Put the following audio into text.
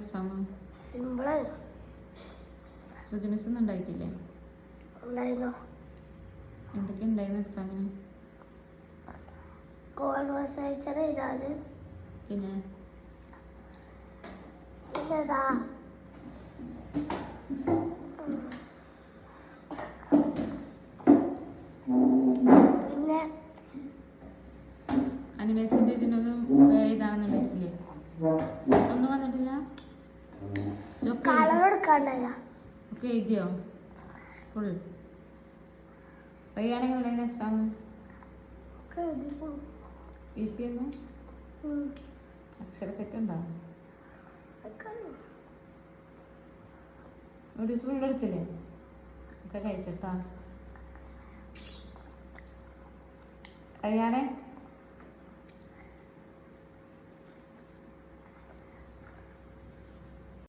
Exam? സിമ്പിളാണ്. ശ്രുതി miss ഒന്നും ഉണ്ടായിട്ടില്ലേ? എന്തൊക്കെ ഉണ്ടായിരുന്നു എക്സാമിന്? കോൺവെർസേഷൻ എഴുതാന്, പിന്നെ പിന്നെതാ പിന്നെ അനിമൽസിന്റെ ഇതിനൊന്നും ഇതാണെന്ന് പറ്റില്ലേ? ഒന്നും വന്നിട്ടില്ല. കളറെടുക്കാണ്ടായ ഒക്കെ എഴുതിയോ ഫുൾ? റയ്യാണെങ്കിൽ എക്സാം ഈസി ഒന്നും അക്ഷര തെറ്റുണ്ടോ? ഒരു ഫുൾ എടുത്തില്ലേ? ഒക്കെ കഴിച്ചിട്ടാ റയ്യാനെ.